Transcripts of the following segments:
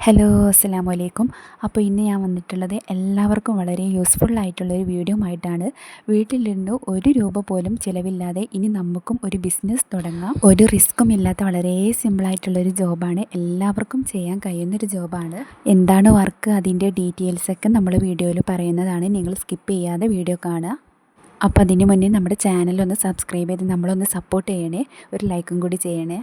Hello അസ്സലാമു അലൈക്കും. അപ്പോൾ ഇന്ന് ഞാൻ വന്നിട്ടുള്ളത് എല്ലാവർക്കും വളരെ യൂസ്ഫുൾ ആയിട്ടുള്ളൊരു വീഡിയോ ആയിട്ടാണ്. വീട്ടിലിരുന്ന് ഒരു രൂപ പോലും ചിലവില്ലാതെ ഇനി നമുക്കും ഒരു ബിസിനസ് തുടങ്ങാം. ഒരു റിസ്ക്കും ഇല്ലാത്ത വളരെ സിമ്പിളായിട്ടുള്ളൊരു ജോബാണ്. എല്ലാവർക്കും ചെയ്യാൻ കഴിയുന്നൊരു ജോബാണ്. എന്താണ് വർക്ക്, അതിൻ്റെ ഡീറ്റെയിൽസൊക്കെ നമ്മൾ വീഡിയോയിൽ പറയുന്നതാണ്. നിങ്ങൾ സ്കിപ്പ് ചെയ്യാതെ വീഡിയോ കാണുക. അപ്പോൾ അതിന് മുന്നേ നമ്മുടെ ചാനലൊന്ന് സബ്സ്ക്രൈബ് ചെയ്ത് നമ്മളൊന്ന് സപ്പോർട്ട് ചെയ്യണേ, ഒരു ലൈക്കും കൂടി ചെയ്യണേ.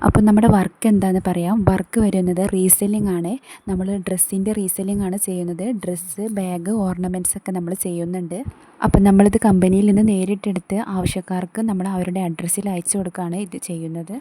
അപ്പോൾ നമ്മുടെ വർക്ക് എന്താണെന്ന് പറയാം. വർക്ക് വരുന്നത് റീസെല്ലിംഗ് ആണ്. നമ്മൾ ഡ്രസ്സിൻ്റെ റീസെല്ലിംഗ് ആണ് ചെയ്യുന്നത്. ഡ്രസ്സ്, ബാഗ്, ഓർണമെൻറ്റ്സ് ഒക്കെ നമ്മൾ ചെയ്യുന്നുണ്ട്. അപ്പം നമ്മളിത് കമ്പനിയിൽ നിന്ന് നേരിട്ടെടുത്ത് ആവശ്യക്കാർക്ക് നമ്മൾ അവരുടെ അഡ്രസ്സിൽ അയച്ചു കൊടുക്കുകയാണ് ഇത് ചെയ്യുന്നത്.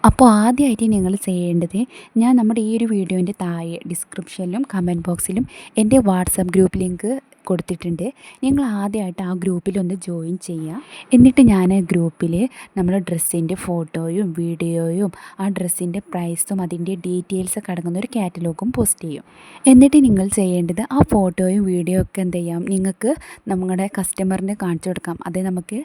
അപ്പോൾ ആദ്യമായിട്ട് നിങ്ങൾ ചെയ്യേണ്ടത്, ഞാൻ നമ്മുടെ ഈ ഒരു വീഡിയോൻ്റെ താഴെ ഡിസ്ക്രിപ്ഷനിലും കമൻറ്റ് ബോക്സിലും എൻ്റെ വാട്സപ്പ് ഗ്രൂപ്പ് ലിങ്ക് കൊടുത്തിട്ടുണ്ട്. നിങ്ങൾ ആദ്യമായിട്ട് ആ ഗ്രൂപ്പിലൊന്ന് ജോയിൻ ചെയ്യുക. എന്നിട്ട് ഞാൻ ഗ്രൂപ്പിൽ നമ്മൾ ഡ്രസ്സിൻ്റെ ഫോട്ടോയും വീഡിയോയും ആ ഡ്രസ്സിൻ്റെ പ്രൈസും അതിൻ്റെ ഡീറ്റെയിൽസൊക്കെ അടങ്ങുന്ന ഒരു കാറ്റലോഗും പോസ്റ്റ് ചെയ്യും. എന്നിട്ട് നിങ്ങൾ ചെയ്യേണ്ടത് ആ ഫോട്ടോയും വീഡിയോ ഒക്കെ എന്ത് ചെയ്യാം, നിങ്ങൾക്ക് നമ്മുടെ കസ്റ്റമറിന് കാണിച്ചു കൊടുക്കാം. അത് നമുക്ക്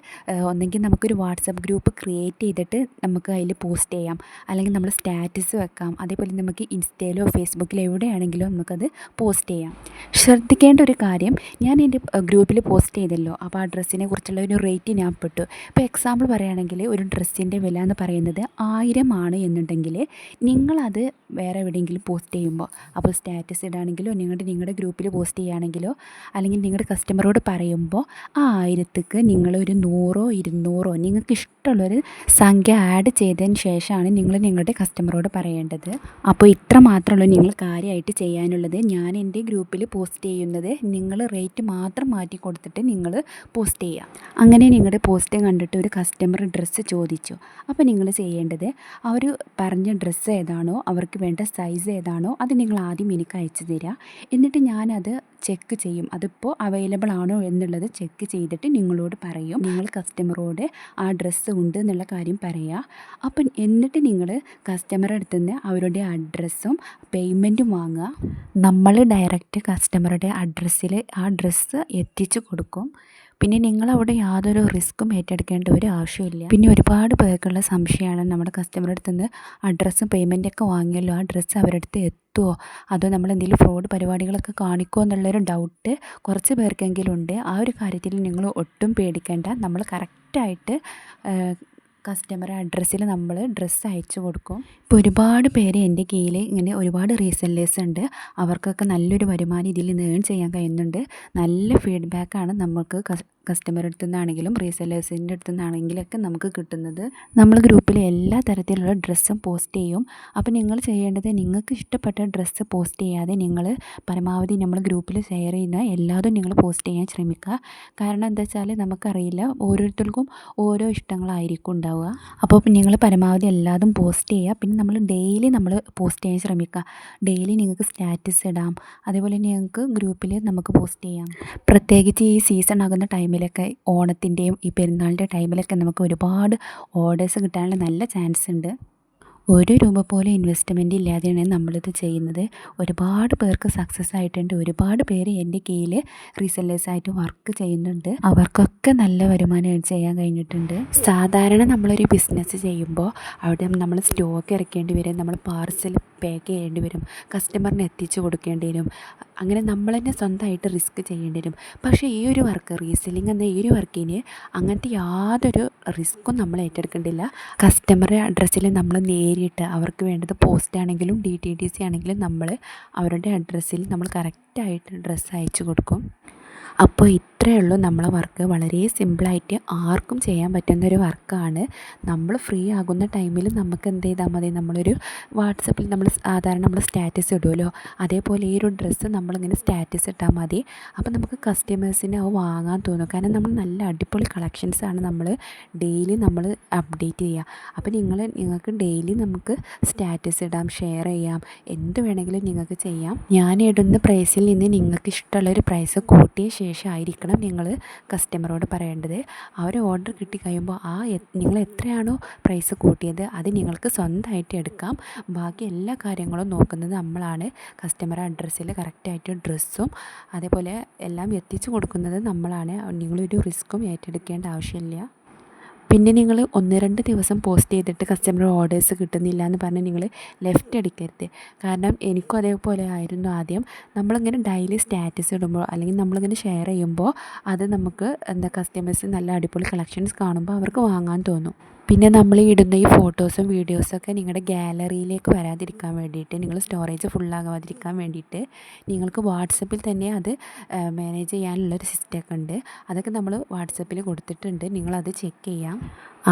ഒന്നെങ്കിൽ നമുക്കൊരു വാട്സപ്പ് ഗ്രൂപ്പ് ക്രിയേറ്റ് ചെയ്തിട്ട് നമുക്ക് അതിൽ പോസ്റ്റ് ചെയ്യാം, അല്ലെങ്കിൽ നമ്മൾ സ്റ്റാറ്റസ് വെക്കാം. അതേപോലെ നമുക്ക് ഇൻസ്റ്റയിലോ ഫേസ്ബുക്കിലോ എവിടെയാണെങ്കിലും നമുക്കത് പോസ്റ്റ് ചെയ്യാം. ശ്രദ്ധിക്കേണ്ട ഒരു കാര്യം, ഞാൻ എൻ്റെ ഗ്രൂപ്പിൽ പോസ്റ്റ് ചെയ്തല്ലോ, അപ്പോൾ ആ ഡ്രസ്സിനെ കുറിച്ചുള്ള ഒരു റേറ്റ് ഞാൻ പെട്ടു. ഇപ്പോൾ എക്സാമ്പിൾ പറയുകയാണെങ്കിൽ ഒരു ഡ്രസ്സിൻ്റെ വില എന്ന് പറയുന്നത് 1000 ആണ് എന്നുണ്ടെങ്കിൽ നിങ്ങളത് വേറെ എവിടെയെങ്കിലും പോസ്റ്റ് ചെയ്യുമ്പോൾ, അപ്പോൾ സ്റ്റാറ്റസ് ഇടുകയാണെങ്കിലോ നിങ്ങളുടെ ഗ്രൂപ്പിൽ പോസ്റ്റ് ചെയ്യുകയാണെങ്കിലോ അല്ലെങ്കിൽ നിങ്ങളുടെ കസ്റ്റമറോട് പറയുമ്പോൾ ആ 1000ക്ക് നിങ്ങളൊരു 100 200 നിങ്ങൾക്ക് ഇഷ്ടമുള്ളൊരു സംഖ്യ ആഡ് ചെയ്തതിന് ശേഷമാണ് നിങ്ങൾ നിങ്ങളുടെ കസ്റ്റമറോട് പറയേണ്ടത്. അപ്പോൾ ഇത്ര മാത്രമേ നിങ്ങൾ കാര്യമായിട്ട് ചെയ്യാനുള്ളത്. ഞാൻ എൻ്റെ ഗ്രൂപ്പിൽ പോസ്റ്റ് ചെയ്യുന്നത് നിങ്ങൾ റേറ്റ് മാത്രം മാറ്റി കൊടുത്തിട്ട് നിങ്ങൾ പോസ്റ്റ് ചെയ്യുക. അങ്ങനെ നിങ്ങളുടെ പോസ്റ്റ് കണ്ടിട്ട് ഒരു കസ്റ്റമർ ഡ്രസ്സ് ചോദിച്ചു. അപ്പോൾ നിങ്ങൾ ചെയ്യേണ്ടത്, അവർ പറഞ്ഞ ഡ്രസ്സ് ഏതാണോ, അവർക്ക് വേണ്ട സൈസ് ഏതാണോ അത് നിങ്ങൾ ആദ്യം എനിക്ക് അയച്ചു തരിക. എന്നിട്ട് ഞാനത് ചെക്ക് ചെയ്യും. അതിപ്പോൾ അവൈലബിൾ ആണോ എന്നുള്ളത് ചെക്ക് ചെയ്തിട്ട് നിങ്ങളോട് പറയും. നിങ്ങൾ കസ്റ്റമറോട് ആ ഡ്രസ്സ് ഉണ്ട് എന്നുള്ള കാര്യം പറയുക. അപ്പം എന്നിട്ട് നിങ്ങൾ കസ്റ്റമറുടെ അടുത്ത് നിന്ന് അവരുടെ അഡ്രസ്സും പേയ്മെൻറ്റും വാങ്ങുക. നമ്മൾ ഡയറക്റ്റ് കസ്റ്റമറുടെ അഡ്രസ്സിൽ ആ ഡ്രസ്സ് എത്തിച്ചു കൊടുക്കും. പിന്നെ നിങ്ങളവിടെ യാതൊരു റിസ്ക്കും ഏറ്റെടുക്കേണ്ട ഒരു ആവശ്യമില്ല. പിന്നെ ഒരുപാട് പേർക്കുള്ള സംശയമാണ്, നമ്മുടെ കസ്റ്റമറുടെ അടുത്ത് നിന്ന് അഡ്രസ്സും പേയ്മെൻറ്റൊക്കെ വാങ്ങിയല്ലോ, ആ ഡ്രസ്സ് അവരുടെ അടുത്ത് എത്തുമോ, അതോ നമ്മൾ എന്തെങ്കിലും ഫ്രോഡ് പരിപാടികളൊക്കെ കാണിക്കുമോ എന്നുള്ളൊരു ഡൗട്ട് കുറച്ച് പേർക്കെങ്കിലും ഉണ്ട്. ആ ഒരു കാര്യത്തിൽ നിങ്ങൾ ഒട്ടും പേടിക്കേണ്ട. നമ്മൾ കറക്റ്റായിട്ട് കസ്റ്റമർ അഡ്രസ്സിൽ നമ്മൾ ഡ്രസ്സ് അയച്ചു കൊടുക്കും. ഇപ്പോൾ ഒരുപാട് പേര് എൻ്റെ കീഴിൽ ഇങ്ങനെ ഒരുപാട് റീസെല്ലേഴ്സ് ഉണ്ട്. അവർക്കൊക്കെ നല്ലൊരു വരുമാനം ഇതിൽ നിന്ന് ഏൺ ചെയ്യാൻ കഴിയുന്നുണ്ട്. നല്ല ഫീഡ്ബാക്കാണ് നമുക്ക് കസ്റ്റമറുടെ അടുത്തു നിന്നാണെങ്കിലും റീസെല്ലേഴ്സിൻ്റെ അടുത്തു നിന്നാണെങ്കിലൊക്കെ നമുക്ക് കിട്ടുന്നത്. നമ്മൾ ഗ്രൂപ്പിൽ എല്ലാ തരത്തിലുള്ള ഡ്രസ്സും പോസ്റ്റ് ചെയ്യും. അപ്പോൾ നിങ്ങൾ ചെയ്യേണ്ടത്, നിങ്ങൾക്ക് ഇഷ്ടപ്പെട്ട ഡ്രസ്സ് പോസ്റ്റ് ചെയ്യാതെ നിങ്ങൾ പരമാവധി നമ്മൾ ഗ്രൂപ്പിൽ ഷെയർ ചെയ്യുന്ന എല്ലാതും നിങ്ങൾ പോസ്റ്റ് ചെയ്യാൻ ശ്രമിക്കുക. കാരണം എന്താ വെച്ചാൽ നമുക്കറിയില്ല, ഓരോരുത്തർക്കും ഓരോ ഇഷ്ടങ്ങളായിരിക്കും ഉണ്ടാവുക. അപ്പോൾ നിങ്ങൾ പരമാവധി എല്ലാതും പോസ്റ്റ് ചെയ്യുക. പിന്നെ നമ്മൾ ഡെയിലി പോസ്റ്റ് ചെയ്യാൻ ശ്രമിക്കുക. ഡെയിലി നിങ്ങൾക്ക് സ്റ്റാറ്റസ് ഇടാം. അതേപോലെ നിങ്ങൾക്ക് ഗ്രൂപ്പിൽ നമുക്ക് പോസ്റ്റ് ചെയ്യാം. പ്രത്യേകിച്ച് ഈ സീസൺ ആകുന്ന ടൈമിലൊക്കെ, ഓണത്തിൻ്റെയും ഈ പെരുന്നാളിൻ്റെ ടൈമിലൊക്കെ നമുക്ക് ഒരുപാട് ഓർഡേഴ്സ് കിട്ടാനുള്ള നല്ല ചാൻസ് ഉണ്ട്. 1 രൂപ പോലും ഇൻവെസ്റ്റ്മെൻറ്റ് ഇല്ലാതെയാണ് നമ്മളിത് ചെയ്യുന്നത്. ഒരുപാട് പേർക്ക് സക്സസ് ആയിട്ടുണ്ട്. ഒരുപാട് പേര് എൻ്റെ കീഴിൽ റീസെല്ലേഴ്സായിട്ട് വർക്ക് ചെയ്യുന്നുണ്ട്. അവർക്കൊക്കെ നല്ല വരുമാനം ഏൺ ചെയ്യാൻ കഴിഞ്ഞിട്ടുണ്ട്. സാധാരണ നമ്മളൊരു ബിസിനസ് ചെയ്യുമ്പോൾ അവിടെ നമ്മൾ സ്റ്റോക്ക് ഇറക്കേണ്ടി വരും, നമ്മൾ പാർസൽ പാക്ക് ചെയ്യേണ്ടി വരും, കസ്റ്റമറിന് എത്തിച്ചു കൊടുക്കേണ്ടി വരും. അങ്ങനെ നമ്മൾ തന്നെ സ്വന്തമായിട്ട് റിസ്ക് ചെയ്യേണ്ടി വരും. പക്ഷേ ഈ ഒരു വർക്ക്, റീസെല്ലിംഗ് എന്ന ഈ ഒരു വർക്കിന് അങ്ങനത്തെ യാതൊരു റിസ്ക്കും നമ്മൾ ഏറ്റെടുക്കേണ്ടില്ല. കസ്റ്റമറുടെ അഡ്രസ്സിൽ നമ്മൾ നേരിട്ട് അവർക്ക് വേണ്ടത് പോസ്റ്റ് ആണെങ്കിലും DTDC ആണെങ്കിലും നമ്മൾ അവരുടെ അഡ്രസ്സിൽ നമ്മൾ കറക്റ്റായിട്ട് ഡ്രസ്സ് അയച്ചു കൊടുക്കും. അപ്പോൾ ഇത്രയേ ഉള്ളൂ നമ്മളെ വർക്ക്. വളരെ സിമ്പിളായിട്ട് ആർക്കും ചെയ്യാൻ പറ്റുന്നൊരു വർക്കാണ്. നമ്മൾ ഫ്രീ ആകുന്ന ടൈമിൽ നമുക്ക് എന്ത് ചെയ്താൽ മതി, നമ്മളൊരു വാട്സപ്പിൽ നമ്മൾ സാധാരണ നമ്മൾ സ്റ്റാറ്റസ് ഇടുമല്ലോ, അതേപോലെ ഈ ഒരു ഡ്രസ്സ് നമ്മളിങ്ങനെ സ്റ്റാറ്റസ് ഇട്ടാൽ മതി. അപ്പോൾ നമുക്ക് കസ്റ്റമേഴ്സിനെ അത് വാങ്ങാൻ തോന്നും. കാരണം നമ്മൾ നല്ല അടിപൊളി കളക്ഷൻസാണ് നമ്മൾ ഡെയിലി നമ്മൾ അപ്ഡേറ്റ് ചെയ്യുക. അപ്പോൾ നിങ്ങൾക്ക് ഡെയിലി നമുക്ക് സ്റ്റാറ്റസ് ഇടാം, ഷെയർ ചെയ്യാം, എന്ത് വേണമെങ്കിലും നിങ്ങൾക്ക് ചെയ്യാം. ഞാൻ ഇടുന്ന പ്രൈസിൽ നിന്ന് നിങ്ങൾക്ക് ഇഷ്ടമുള്ളൊരു പ്രൈസ് കൂട്ടിയ ശേഷമായിരിക്കണം നിങ്ങൾ കസ്റ്റമറോട് പറയേണ്ടത്. അവർ ഓർഡർ കിട്ടിക്കഴിയുമ്പോൾ നിങ്ങൾ എത്രയാണോ പ്രൈസ് കൂട്ടിയത് അത് നിങ്ങൾക്ക് സ്വന്തമായിട്ട് എടുക്കാം. ബാക്കി എല്ലാ കാര്യങ്ങളും നോക്കുന്നത് നമ്മളാണ്. കസ്റ്റമർ അഡ്രസ്സിൽ കറക്റ്റായിട്ട് ഡ്രസ്സും അതേപോലെ എല്ലാം എത്തിച്ചു കൊടുക്കുന്നത് നമ്മളാണ്. നിങ്ങളൊരു റിസ്ക്കും ഏറ്റെടുക്കേണ്ട ആവശ്യമില്ല. പിന്നെ നിങ്ങൾ 1-2 ദിവസം പോസ്റ്റ് ചെയ്തിട്ട് കസ്റ്റമർ ഓർഡേഴ്സ് കിട്ടുന്നില്ല എന്ന് പറഞ്ഞ് നിങ്ങൾ ലെഫ്റ്റ് അടിക്കരുത്. കാരണം എനിക്കും അതേപോലെ ആയിരുന്നു ആദ്യം. നമ്മളിങ്ങനെ ഡെയിലി സ്റ്റാറ്റസ് ഇടുമ്പോൾ അല്ലെങ്കിൽ നമ്മളിങ്ങനെ ഷെയർ ചെയ്യുമ്പോൾ അത് നമുക്ക് കസ്റ്റമേഴ്സ് നല്ല അടിപൊളി കളക്ഷൻസ് കാണുമ്പോൾ അവർക്ക് വാങ്ങാൻ തോന്നും. പിന്നെ നമ്മൾ ഇടുന്ന ഈ ഫോട്ടോസും വീഡിയോസൊക്കെ നിങ്ങളുടെ ഗാലറിയിലേക്ക് വരാതിരിക്കാൻ വേണ്ടിയിട്ട്, നിങ്ങൾ സ്റ്റോറേജ് ഫുള്ളാകാതിരിക്കാൻ വേണ്ടിയിട്ട് നിങ്ങൾക്ക് വാട്സപ്പിൽ തന്നെ അത് മാനേജ് ചെയ്യാനുള്ളൊരു സിസ്റ്റമൊക്കെ ഉണ്ട്. അതൊക്കെ നമ്മൾ വാട്സപ്പിൽ കൊടുത്തിട്ടുണ്ട്, നിങ്ങളത് ചെക്ക് ചെയ്യാം.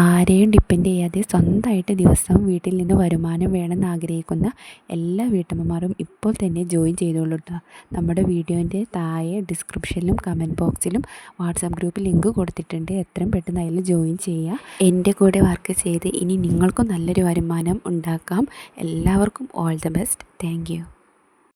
ആരെയും ഡിപ്പെൻഡ് ചെയ്യാതെ സ്വന്തമായിട്ട് ദിവസവും വീട്ടിൽ നിന്ന് വരുമാനം വേണമെന്ന് ആഗ്രഹിക്കുന്ന എല്ലാ വീട്ടമ്മമാരും ഇപ്പോൾ തന്നെ ജോയിൻ ചെയ്തോളൂ കേട്ടോ. നമ്മുടെ വീഡിയോൻ്റെ താഴെ ഡിസ്ക്രിപ്ഷനിലും കമൻറ്റ് ബോക്സിലും വാട്സാപ്പ് ഗ്രൂപ്പിൽ ലിങ്ക് കൊടുത്തിട്ടുണ്ട്. എത്രയും പെട്ടെന്ന് അതിൽ ജോയിൻ ചെയ്യുക. എൻ്റെ കൂടെ വർക്ക് ചെയ്ത് ഇനി നിങ്ങൾക്കും നല്ലൊരു വരുമാനം ഉണ്ടാക്കാം. എല്ലാവർക്കും all the best. Thank you.